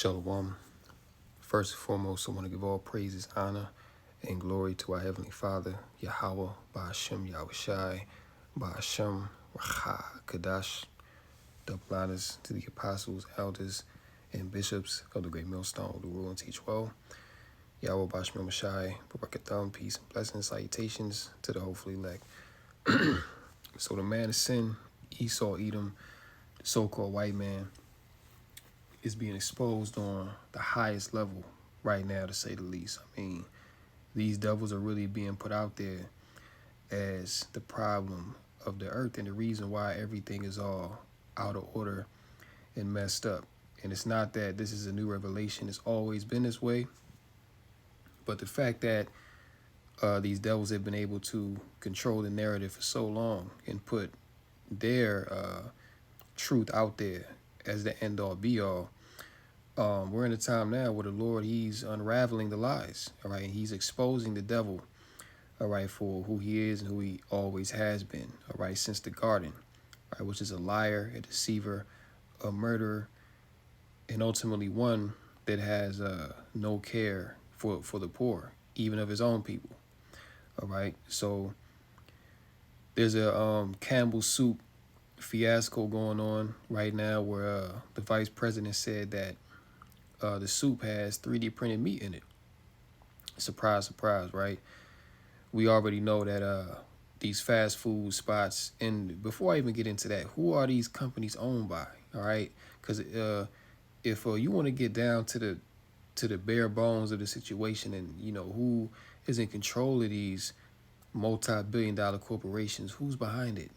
Shalom. First and foremost, I want to give all praises, honor, and glory to our Heavenly Father, Yahweh, Ba'ashem, Yahushai, Ba'ashem, Racha, Kadash. Double honors to the apostles, elders, and bishops of the great millstone who rule and teach well. Yahweh, Ba'ashem, Yahushai, Barakatham, peace and blessings, salutations to the hopefully elect. So the man of sin, Esau, Edom, the so-called white man, is being exposed on the highest level right now, to say the least. I mean, these devils are really being put out there as the problem of the earth and the reason why everything is all out of order and messed up. And it's not that this is a new revelation. It's always been this way. But the fact that these devils have been able to control the narrative for so long and put their truth out there as the end-all be-all. We're in a time now where the Lord, he's unraveling the lies, all right? He's exposing the devil, all right, for who he is and who he always has been, all right, since the garden, right, which is a liar, a deceiver, a murderer, and ultimately one that has no care for the poor, even of his own people, all right? So there's a Campbell soup fiasco going on right now where the vice president said that the soup has 3D printed meat in it. Surprise, surprise, right? We already know that these fast food spots, and before I even get into that, who are these companies owned by? All right, because if you want to get down to the bare bones of the situation, and you know who is in control of these multi-billion-dollar corporations, who's behind it?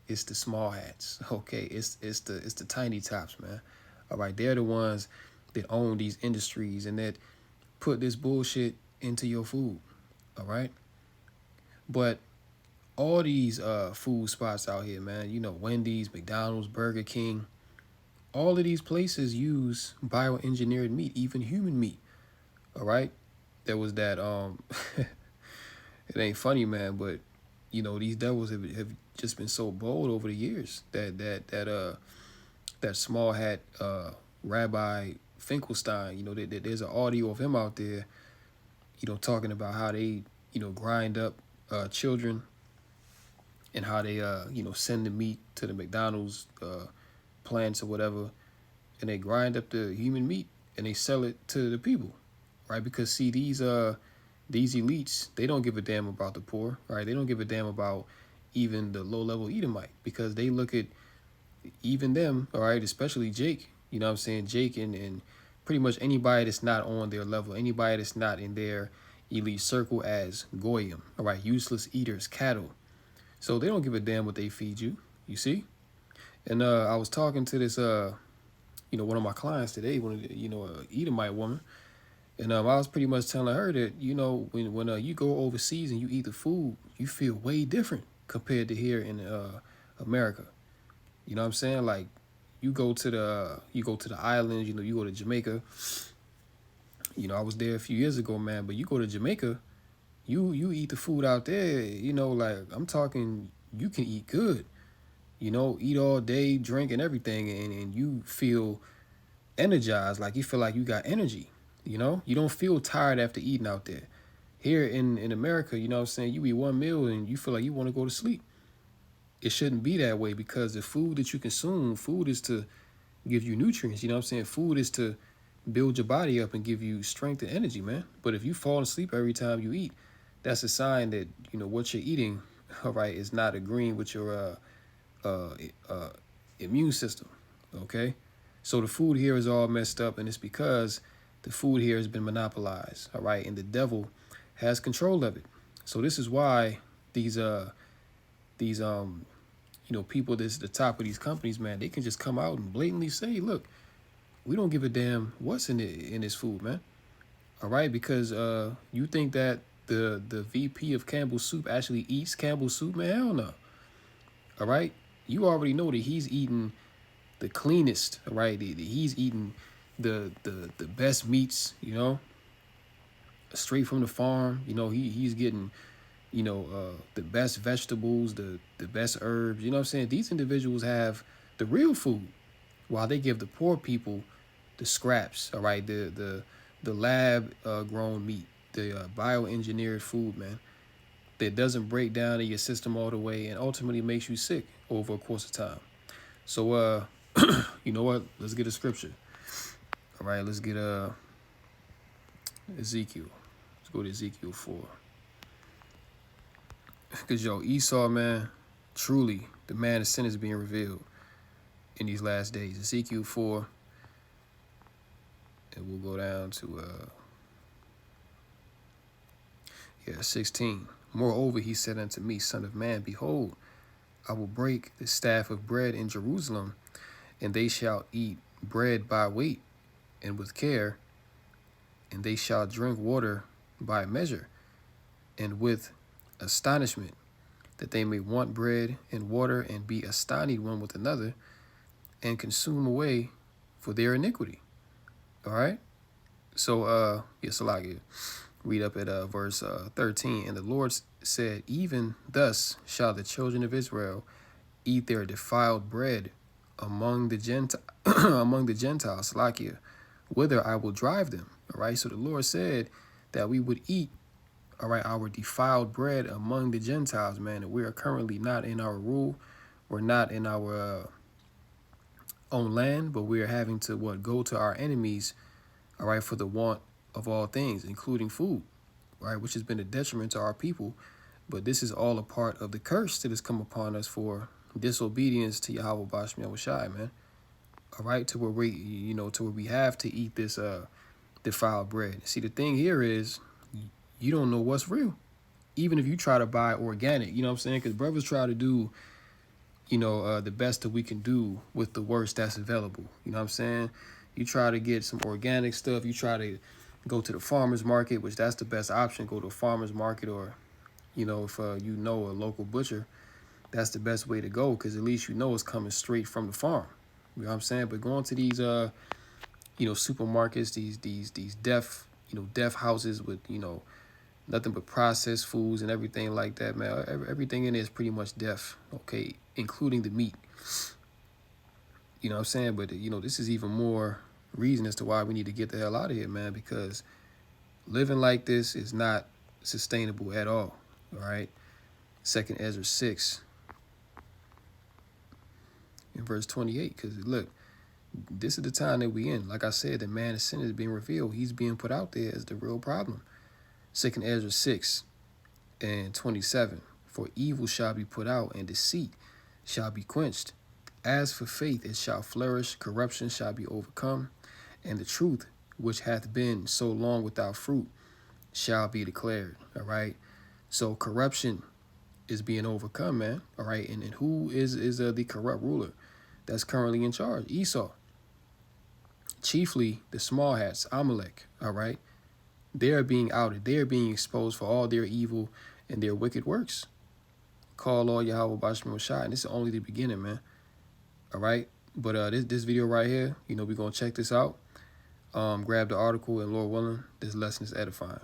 It's the small hats, okay? It's the tiny tops, man. All right, they're the ones that own these industries and that put this bullshit into your food, all right? But all these food spots out here, man, you know, Wendy's, McDonald's, Burger King, all of these places use bioengineered meat, even human meat, all right? There was that, it ain't funny, man, but you know, these devils have just been so bold over the years that small hat Rabbi Finkelstein, you know, there's an audio of him out there, you know, talking about how they, you know, grind up children and how they, you know, send the meat to the McDonald's plants or whatever, and they grind up the human meat and they sell it to the people, right? Because see, these elites, they don't give a damn about the poor, right? They don't give a damn about even the low-level Edomite, because they look at even them, all right, especially Jake, you know what I'm saying, Jake and pretty much anybody that's not on their level, anybody that's not in their elite circle as goyim, all right, useless eaters, cattle. So they don't give a damn what they feed you, you see? And I was talking to this, you know, one of my clients today, one of the, you know, a Edomite woman, and I was pretty much telling her that, you know, when you go overseas and you eat the food, you feel way different compared to here in America. You know what I'm saying? Like, you go to the islands, you know, you go to Jamaica. You know, I was there a few years ago, man, but you go to Jamaica, you eat the food out there, you know, like, I'm talking, you can eat good. You know, eat all day, drink and everything, and you feel energized, like you feel like you got energy. You know, you don't feel tired after eating out there. Here in America, you know what I'm saying, you eat one meal and you feel like you want to go to sleep. It shouldn't be that way, because the food that you consume, food is to give you nutrients. You know what I'm saying? Food is to build your body up and give you strength and energy, man. But if you fall asleep every time you eat, that's a sign that, you know, what you're eating, all right, is not agreeing with your immune system, okay? So the food here is all messed up, and it's because the food here has been monopolized, all right? And the devil has control of it. So this is why these you know, people that's at the top of these companies, man, they can just come out and blatantly say, look, we don't give a damn what's in this food, man. All right, because you think that the VP of Campbell Soup actually eats Campbell Soup, man? Hell no. All right, you already know that he's eating the cleanest, all right? He's eating the best meats, you know, straight from the farm. You know, he's getting, you know, the best vegetables, the best herbs. You know what I'm saying? These individuals have the real food, while they give the poor people the scraps, all right, the lab grown meat, the bioengineered food, man, that doesn't break down in your system all the way and ultimately makes you sick over a course of time. So you know what? Let's get a scripture. All right, let's get Ezekiel. Let's go to Ezekiel 4. Because yo, Esau, man, truly the man of sin is being revealed in these last days. Ezekiel 4, and we'll go down to 16. Moreover, he said unto me, Son of man, behold, I will break the staff of bread in Jerusalem, and they shall eat bread by weight and with care, and they shall drink water by measure and with astonishment, that they may want bread and water and be astonished one with another and consume away for their iniquity. All right. So, yes, I'll read up at verse 13. And the Lord said, even thus shall the children of Israel eat their defiled bread among the Gentiles, Salakia, whither I will drive them. All right. So the Lord said that we would eat, all right, our defiled bread among the Gentiles, man. And we are currently not in our rule. We're not in our own land, but we are having to go to our enemies, all right, for the want of all things, including food, right, which has been a detriment to our people. But this is all a part of the curse that has come upon us for disobedience to Yahweh Bashmi Yahushai, man. All right, to where we have to eat this defiled bread. See, the thing here is you don't know what's real, even if you try to buy organic. You know what I'm saying? Because brothers try to do, the best that we can do with the worst that's available. You know what I'm saying? You try to get some organic stuff. You try to go to the farmer's market, which that's the best option. Go to a farmer's market, or, if a local butcher, that's the best way to go, because at least it's coming straight from the farm. You know what I'm saying? But going to these, supermarkets, these deaf houses with, nothing but processed foods and everything like that, man. Everything in there is pretty much deaf, okay, including the meat. You know what I'm saying? But, this is even more reason as to why we need to get the hell out of here, man, because living like this is not sustainable at all right? 2nd Ezra 6 in verse 28, because look, this is the time that we in. Like I said, the man of sin is being revealed. He's being put out there as the real problem. 2nd Ezra 6 and 27. For evil shall be put out, and deceit shall be quenched. As for faith, it shall flourish. Corruption shall be overcome, and the truth, which hath been so long without fruit, shall be declared. All right. So corruption is being overcome, man. All right. And who is the corrupt ruler that's currently in charge? Esau. Chiefly the small hats, Amalek. All right. They are being outed. They are being exposed for all their evil and their wicked works. Call all Yahweh Bashmi Shai. And this is only the beginning, man. All right. But this video right here, we're going to check this out. Grab the article, and Lord willing, this lesson is edifying.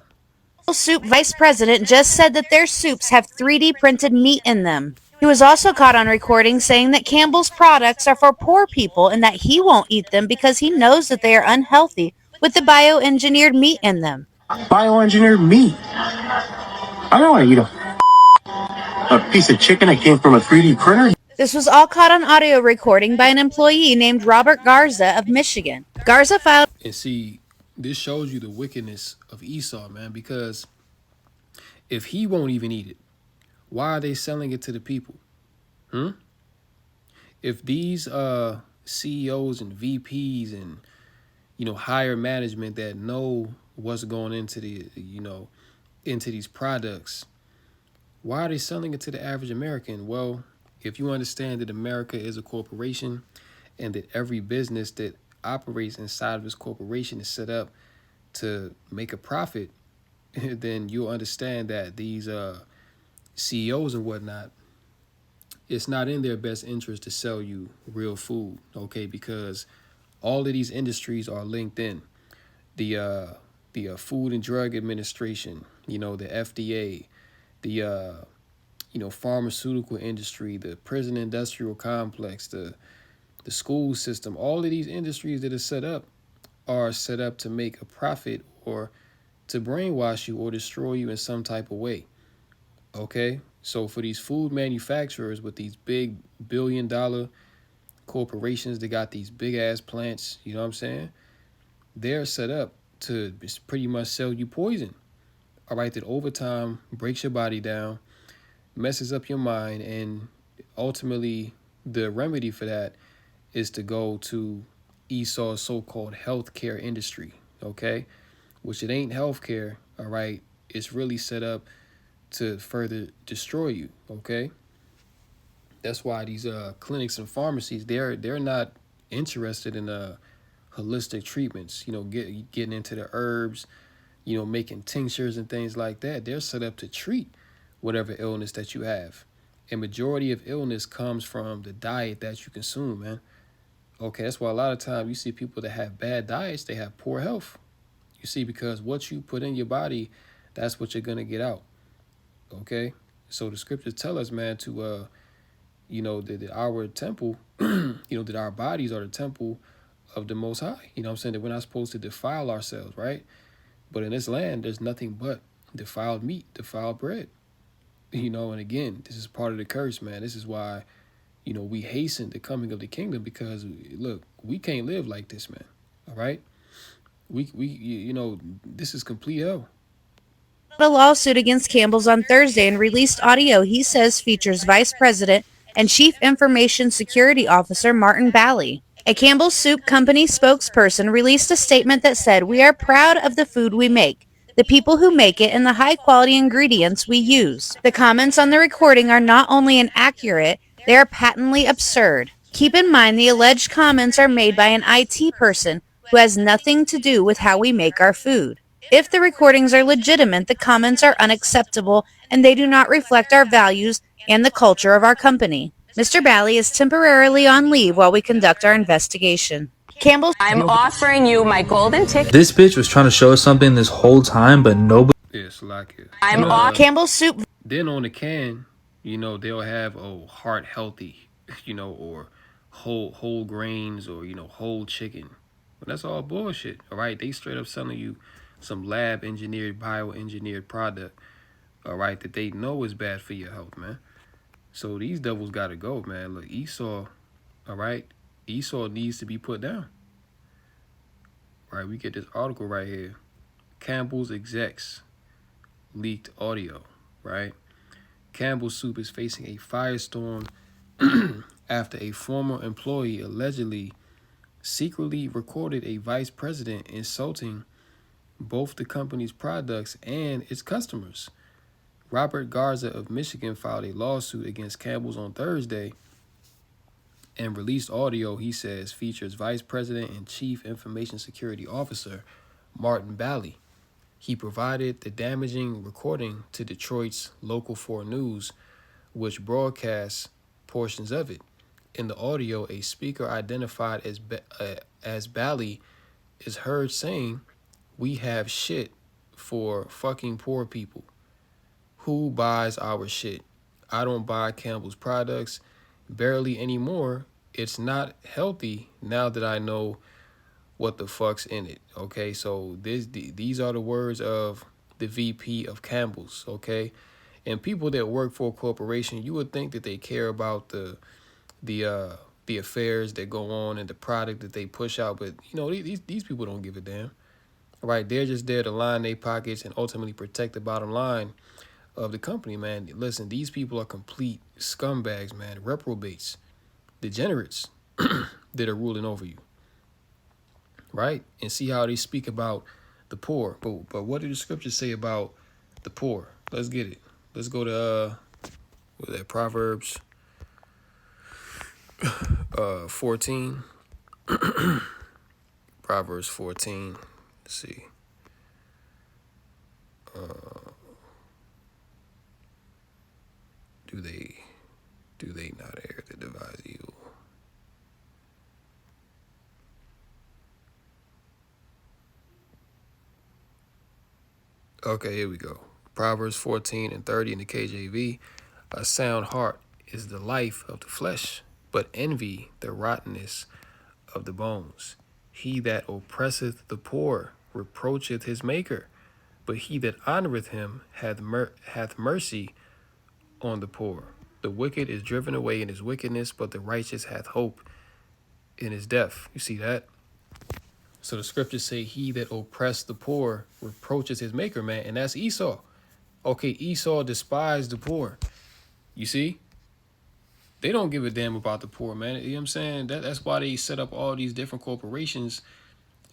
Soup vice president just said that their soups have 3D printed meat in them. He was also caught on recording saying that Campbell's products are for poor people and that he won't eat them because he knows that they are unhealthy with the bioengineered meat in them. Bioengineered meat? I don't want to eat a piece of chicken that came from a 3D printer. This was all caught on audio recording by an employee named Robert Garza of Michigan. Garza filed. And see, this shows you the wickedness of Esau, man, because if he won't even eat it, why are they selling it to the people? If these CEOs and VPs and higher management that know what's going into the into these products, why are they selling it to the average American? Well, if you understand that America is a corporation and that every business that operates inside of this corporation is set up to make a profit, then you'll understand that these CEOs and whatnot, it's not in their best interest to sell you real food, okay? Because all of these industries are linked in. The Food and Drug Administration, the FDA, the pharmaceutical industry, the prison industrial complex, the school system, all of these industries that are set up are set up to make a profit or to brainwash you or destroy you in some type of way. Okay? So for these food manufacturers with these big $1 billion corporations that got these big ass plants, you know what I'm saying? They're set up to pretty much sell you poison. All right, that over time breaks your body down, messes up your mind, and ultimately the remedy for that is to go to Esau's so-called healthcare industry, okay? Which it ain't healthcare, all right? It's really set up to further destroy you, okay? That's why these clinics and pharmacies, they're not interested in holistic treatments, getting into the herbs, making tinctures and things like that. They're set up to treat whatever illness that you have. A majority of illness comes from the diet that you consume, man. Okay, that's why a lot of times you see people that have bad diets, they have poor health. You see, because what you put in your body, that's what you're gonna get out. Okay, so the scriptures tell us, man, to that our temple, that our bodies are the temple of the Most High. You know what I'm saying? That we're not supposed to defile ourselves, right? But in this land, there's nothing but defiled meat, defiled bread. And again, this is part of the curse, man. This is why, we hasten the coming of the kingdom because, look, we can't live like this, man. All right? This is complete hell. A lawsuit against Campbell's on Thursday and released audio he says features Vice President and Chief Information Security Officer Martin Bally. A Campbell's Soup Company spokesperson released a statement that said, "We are proud of the food we make, the people who make it, and the high-quality ingredients we use." The comments on the recording are not only inaccurate, they are patently absurd. Keep in mind the alleged comments are made by an IT person who has nothing to do with how we make our food. If the recordings are legitimate, the comments are unacceptable and they do not reflect our values and the culture of our company. Mr. Bally is temporarily on leave while we conduct our investigation. Campbell, I'm offering you my golden ticket. This bitch was trying to show us something this whole time, but nobody. It's like it. I'm Campbell's Soup. Then on the can, they'll have heart healthy, or whole grains or whole chicken. But that's all bullshit. All right, they straight up selling you some lab engineered, bioengineered product. All right, that they know is bad for your health, man. So these devils gotta go, man. Look, Esau, all right, Esau needs to be put down. All right, we get this article right here. Campbell's execs leaked audio, right? Campbell's Soup is facing a firestorm after a former employee allegedly secretly recorded a vice president insulting both the company's products and its customers. Robert Garza of Michigan filed a lawsuit against Campbell's on Thursday and released audio he says features Vice President and Chief Information Security Officer Martin Bally. He provided the damaging recording to Detroit's Local 4 News, which broadcasts portions of it. In the audio, a speaker identified as Bally is heard saying, "We have shit for fucking poor people. Who buys our shit? I don't buy Campbell's products, barely anymore. It's not healthy now that I know what the fuck's in it." Okay, so these are the words of the VP of Campbell's. Okay, and people that work for a corporation, you would think that they care about the affairs that go on and the product that they push out, but these people don't give a damn. Right, they're just there to line their pockets and ultimately protect the bottom line of the company, man. Listen, these people are complete scumbags, man, reprobates, degenerates that are ruling over you, right? And see how they speak about the poor. But what do the scriptures say about the poor? Let's get it. Let's go to Proverbs 14. Proverbs 14. Let's see. Do they not err that devise evil? Okay, here we go. Proverbs 14 and 30 in the KJV. A sound heart is the life of the flesh, but envy the rottenness of the bones. He that oppresseth the poor reproacheth his maker, but he that honoreth him hath mercy on the poor. The wicked is driven away in his wickedness, but the righteous hath hope in his death. You see that? So the scriptures say, he that oppressed the poor reproaches his maker, man. And that's Esau. Okay, Esau despised the poor. You see? They don't give a damn about the poor, man. You know what I'm saying? That's why they set up all these different corporations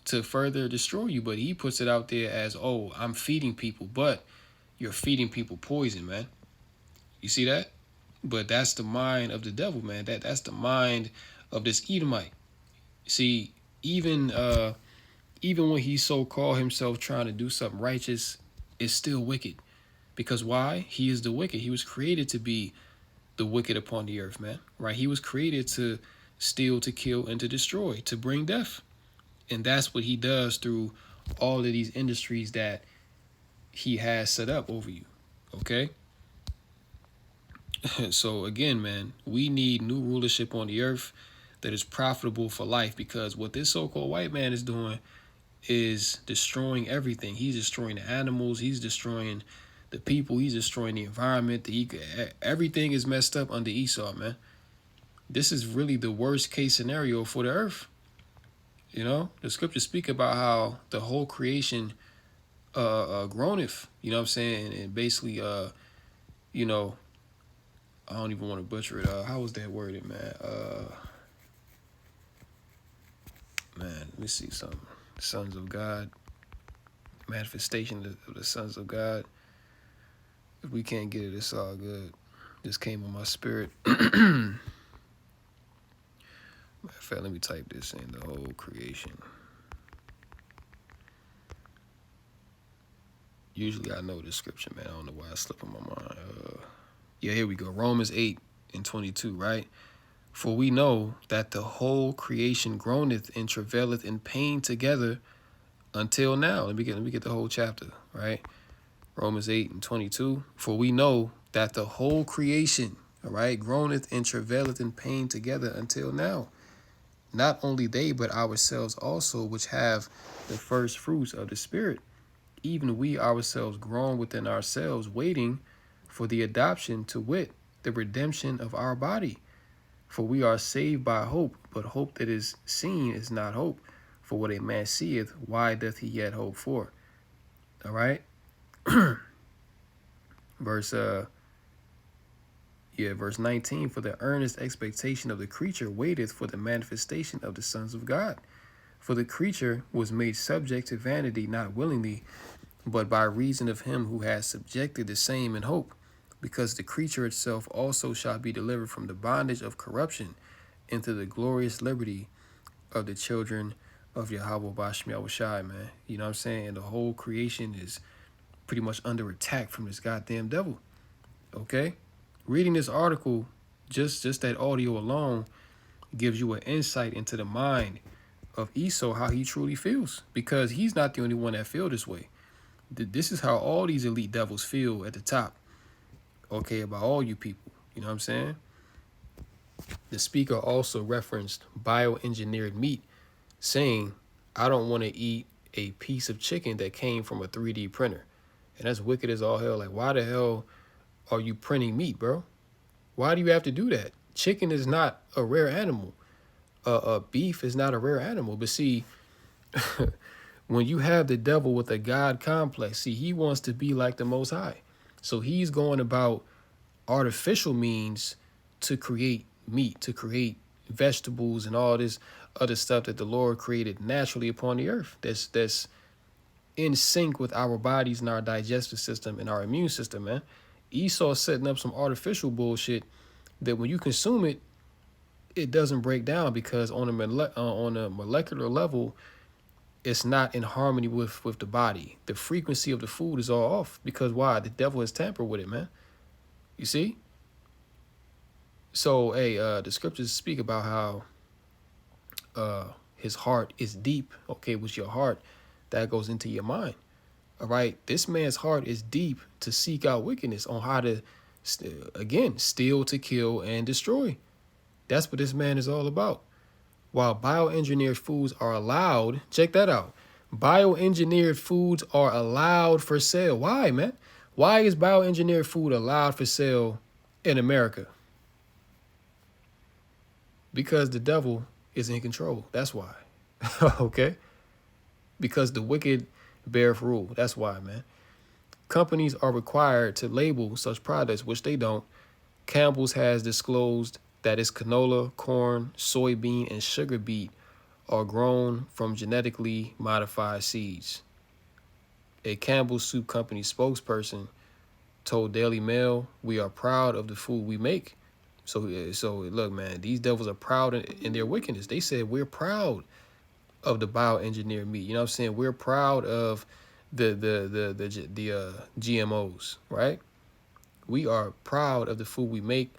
to further destroy you. But he puts it out there as, oh, I'm feeding people. But you're feeding people poison, man. You see that? But that's the mind of the devil, man. That's the mind of this Edomite. See, even when he so called himself trying to do something righteous, it's still wicked. Because why? He is the wicked. He was created to be the wicked upon the earth, man. Right? He was created to steal, to kill, and to destroy, to bring death. And that's what he does through all of these industries that he has set up over you. Okay? So again, man, we need new rulership on the earth that is profitable for life, because what this so-called white man is doing is destroying everything. He's destroying the animals. He's destroying the people. He's destroying the environment. Everything is messed up under Esau, man. This is really the worst case scenario for the earth. You know, the scriptures speak about how the whole creation groaneth. You know what I'm saying? And basically, you know, I don't even want to butcher it. How was that worded, man? Man, let me see something. Sons of God, manifestation of the sons of God. If we can't get it, it's all good. Just came on my spirit. Matter of fact, let me type this in, the whole creation. Usually I know the scripture, man. I don't know why it's slipping my mind. Yeah, here we go. Romans 8:22, right? For we know that the whole creation groaneth and travaileth in pain together until now. Let me get the whole chapter, right? Romans 8:22. For we know that the whole creation, all right, groaneth and travaileth in pain together until now. Not only they, but ourselves also, which have the first fruits of the Spirit, even we ourselves groan within ourselves, waiting for the adoption, to wit, the redemption of our body. For we are saved by hope, but hope that is seen is not hope. For what a man seeth, why doth he yet hope for? All right. Verse 19. For the earnest expectation of the creature waiteth for the manifestation of the sons of God. For the creature was made subject to vanity, not willingly, but by reason of him who has subjected the same in hope, because the creature itself also shall be delivered from the bondage of corruption into the glorious liberty of the children of Yahweh Bashmi Yahushai, man. You know what I'm saying? And the whole creation is pretty much under attack from this goddamn devil. Okay? Reading this article, just that audio alone, gives you an insight into the mind of Esau, how he truly feels. Because he's not the only one that feels this way. This is how all these elite devils feel at the top. Okay, about all you people. You know what I'm saying? The speaker also referenced bioengineered meat, saying, I don't want to eat a piece of chicken that came from a 3D printer. And that's wicked as all hell. Like, why the hell are you printing meat, bro? Why do you have to do that? Chicken is not a rare animal. Beef is not a rare animal. But see, when you have the devil with a God complex, see, he wants to be like the Most High. So he's going about artificial means to create meat, to create vegetables and all this other stuff that the Lord created naturally upon the earth. That's in sync with our bodies and our digestive system and our immune system, man. Esau's setting up some artificial bullshit that when you consume it, it doesn't break down, because on a molecular level, it's not in harmony with the body. The frequency of the food is all off, because why? The devil has tampered with it, man. You see? So, hey, the scriptures speak about how his heart is deep. Okay, with your heart, that goes into your mind. All right, this man's heart is deep to seek out wickedness, on how to, again, steal, to kill, and destroy. That's what this man is all about. while bioengineered foods are allowed, check that out. Bioengineered foods are allowed for sale. Why, man? Why is bioengineered food allowed for sale in America? Because the devil is in control. That's why. Okay? Because the wicked beareth rule. That's why, man. Companies are required to label such products, which they don't. Campbell's has disclosed that its canola, corn, soybean, and sugar beet are grown from genetically modified seeds. A Campbell Soup Company spokesperson told Daily Mail, "We are proud of the food we make." So look, man, these devils are proud in their wickedness. They said we're proud of the bioengineered meat. You know what I'm saying? We're proud of the GMOs, right? We are proud of the food we make,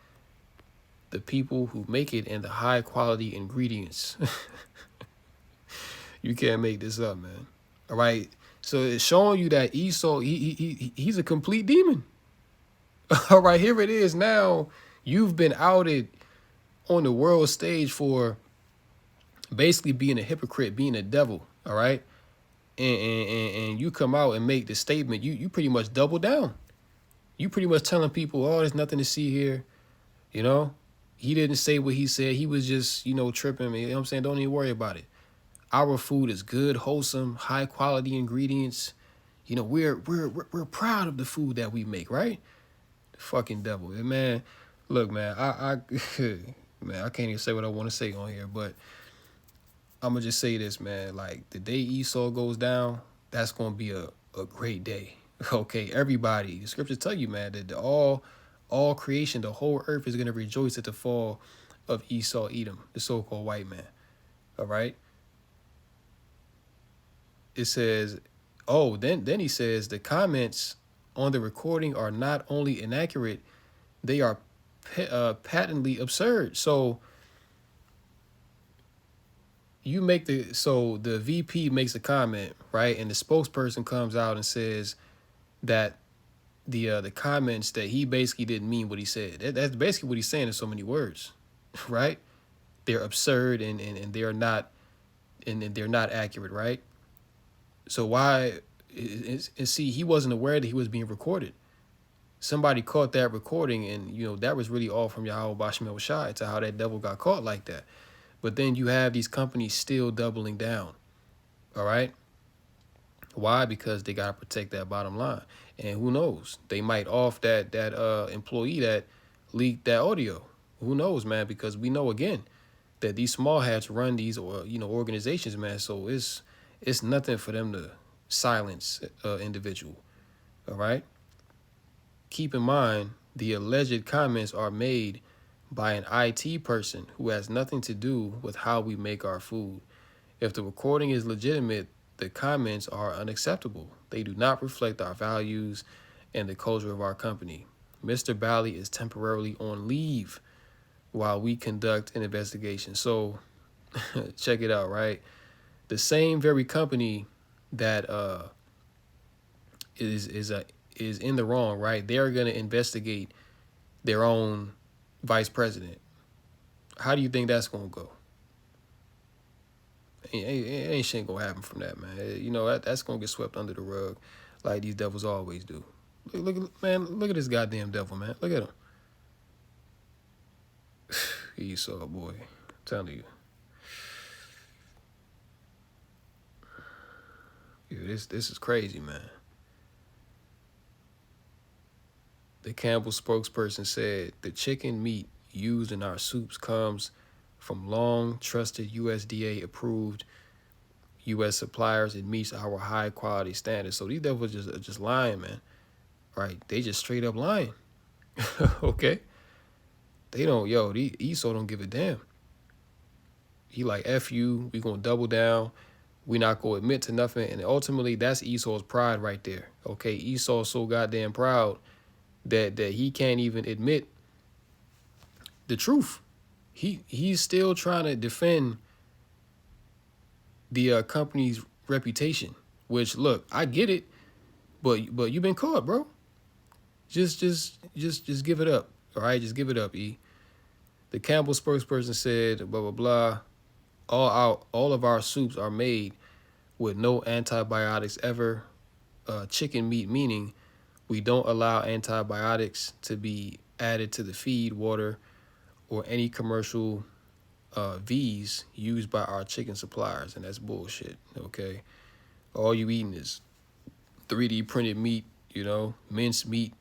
the people who make it, and the high quality ingredients. You can't make this up, man. All right. So it's showing you that Esau, he's a complete demon. All right, here it is now. You've been outed on the world stage for basically being a hypocrite, being a devil. All right. And you come out and make the statement, you pretty much double down. You pretty much telling people, oh, there's nothing to see here. You know, he didn't say what he said. He was just, tripping. You know what I'm saying? Don't even worry about it. Our food is good, wholesome, high quality ingredients. We're proud of the food that we make, right? The fucking devil. And man, look, man, I man, I can't even say what I want to say on here, but I'm gonna just say this, man. Like, the day Esau goes down, that's gonna be a great day. Okay, everybody. The scriptures tell you, man, that all creation, the whole earth is gonna rejoice at the fall of Esau Edom, the so-called white man. All right. It says, oh, then he says the comments on the recording are not only inaccurate, they are patently absurd. So the VP makes a comment, right? And the spokesperson comes out and says that the comments, that he basically didn't mean what he said. That's basically what he's saying in so many words, right? They're absurd and they're not they're not accurate, right? So why? And see, he wasn't aware that he was being recorded. Somebody caught that recording, and that was really all from Yahweh Bashmel Shai to how that devil got caught like that. But then you have these companies still doubling down. All right. Why? Because they gotta protect that bottom line. And who knows? They might off that employee that leaked that audio. Who knows, man? Because we know again that these small hats run these organizations, man. So it's nothing for them to silence individual. All right. Keep in mind, the alleged comments are made by an IT person who has nothing to do with how we make our food. If the recording is legitimate, the comments are unacceptable. They do not reflect our values and the culture of our company. Mr. Bally is temporarily on leave while we conduct an investigation. So check it out, right? The same very company that is in the wrong, right? They're going to investigate their own vice president. How do you think that's going to go? Ain't shit going to happen from that, man. That's going to get swept under the rug like these devils always do. Look, man, look at this goddamn devil, man. Look at him. Esau, boy. I'm telling you. This is crazy, man. The Campbell spokesperson said the chicken meat used in our soups comes from long trusted USDA approved U.S. suppliers. It meets our high quality standards. So these devils just lying, man. Right? They just straight up lying. Okay? They don't, Esau don't give a damn. He like, F you, we gonna double down. We not gonna admit to nothing. And ultimately, that's Esau's pride right there. Okay? Esau's so goddamn proud that he can't even admit the truth. He's still trying to defend the company's reputation. Which, look, I get it, but you've been caught, bro. Just give it up. All right, just give it up, E. The Campbell spokesperson said, blah blah blah. all of our soups are made with no antibiotics ever. Chicken meat, meaning we don't allow antibiotics to be added to the feed, water, or any commercial V's used by our chicken suppliers, and that's bullshit. Okay, all you eating is 3D printed meat, minced meat,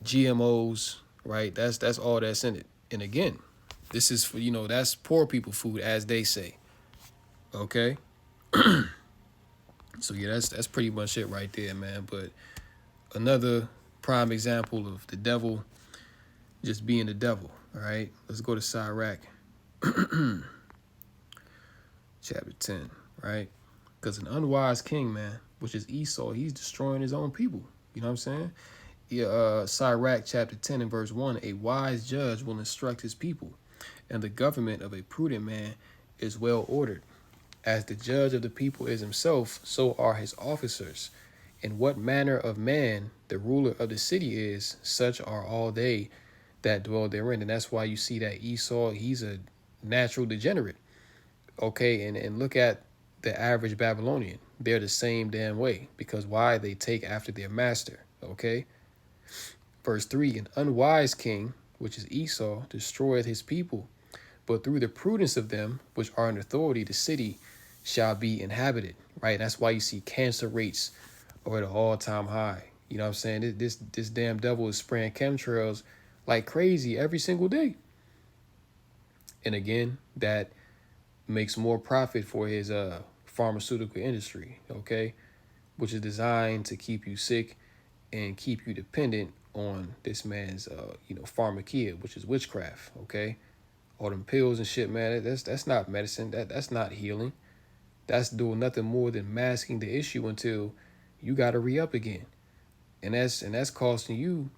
GMOs, right? That's all that's in it. And again, this is for that's poor people food, as they say. Okay, so yeah, that's pretty much it right there, man. But another prime example of the devil just being the devil. All right, let's go to Sirach, chapter 10, right? Because an unwise king, man, which is Esau, he's destroying his own people. You know what I'm saying? Yeah, Sirach chapter 10 and verse 1, a wise judge will instruct his people, and the government of a prudent man is well ordered. As the judge of the people is himself, so are his officers. In what manner of man the ruler of the city is, such are all they that dwell therein. And that's why you see that Esau, he's a natural degenerate. Okay, and look at the average Babylonian. They're the same damn way. Because why? They take after their master. Okay? Verse 3, an unwise king, which is Esau, destroyeth his people. But through the prudence of them which are in authority, the city shall be inhabited. Right? That's why you see cancer rates are at an all-time high. You know what I'm saying? This damn devil is spraying chemtrails like crazy every single day. And again, that makes more profit for his pharmaceutical industry, okay? Which is designed to keep you sick and keep you dependent on this man's pharmakia, which is witchcraft, okay? All them pills and shit, man, that's not medicine. That's not healing. That's doing nothing more than masking the issue until you gotta re-up again. And that's costing you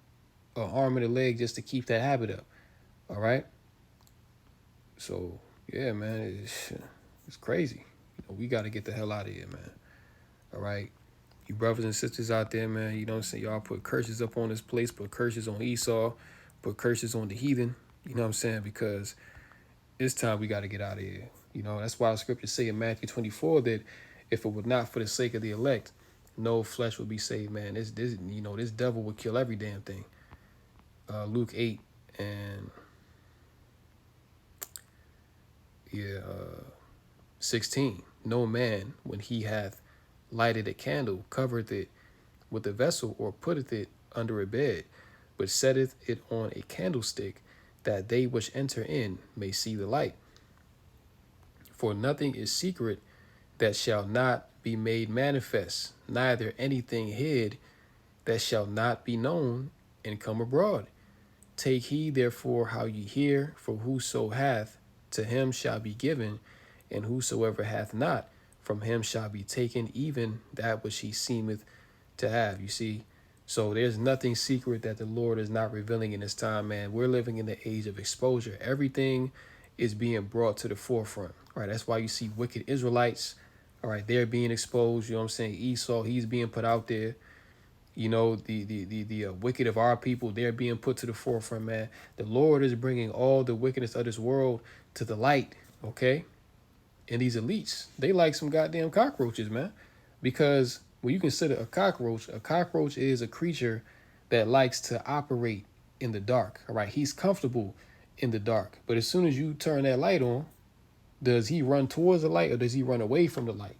an arm and a leg just to keep that habit up. All right. So yeah, man, it's crazy. We got to get the hell out of here, man. All right. You brothers and sisters out there, man, you know what I'm saying? Y'all put curses up on this place, put curses on Esau, put curses on the heathen. You know what I'm saying? Because it's time we got to get out of here. That's why the scriptures say in Matthew 24 that if it were not for the sake of the elect, no flesh would be saved, man. This devil would kill every damn thing. Luke 8 and 16. No man, when he hath lighted a candle, covereth it with a vessel, or putteth it under a bed, but setteth it on a candlestick, that they which enter in may see the light. For nothing is secret that shall not be made manifest, neither anything hid that shall not be known and come abroad. Take heed therefore how ye hear, for whoso hath, to him shall be given, and whosoever hath not, from him shall be taken even that which he seemeth to have. You see? So there's nothing secret that the Lord is not revealing in this time, man. We're living in the age of exposure. Everything is being brought to the forefront. All right, that's why you see wicked Israelites. All right, they're being exposed. You know what I'm saying? Esau, he's being put out there. The wicked of our people, they're being put to the forefront, man. The Lord is bringing all the wickedness of this world to the light, okay? And these elites, they like some goddamn cockroaches, man. Because when you consider a cockroach is a creature that likes to operate in the dark, all right? He's comfortable in the dark. But as soon as you turn that light on, does he run towards the light or does he run away from the light?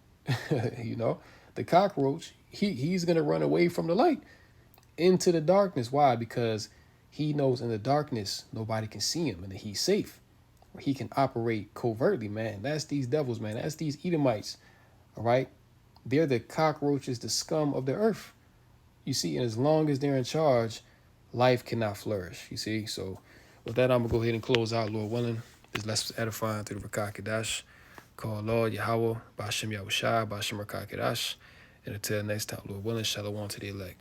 The cockroach, he's going to run away from the light into the darkness. Why? Because he knows in the darkness, nobody can see him and that he's safe. He can operate covertly, man. That's these devils, man. That's these Edomites, all right? They're the cockroaches, the scum of the earth. You see, and as long as they're in charge, life cannot flourish, you see? So with that, I'm going to go ahead and close out, Lord willing. This lesson edifying through the Rakah Kadash. Call Lord Yahweh, Ba'ashem Yahushai, Ba'ashem Rakah Kadash. And until next time, Lord willing, shalom to the elect.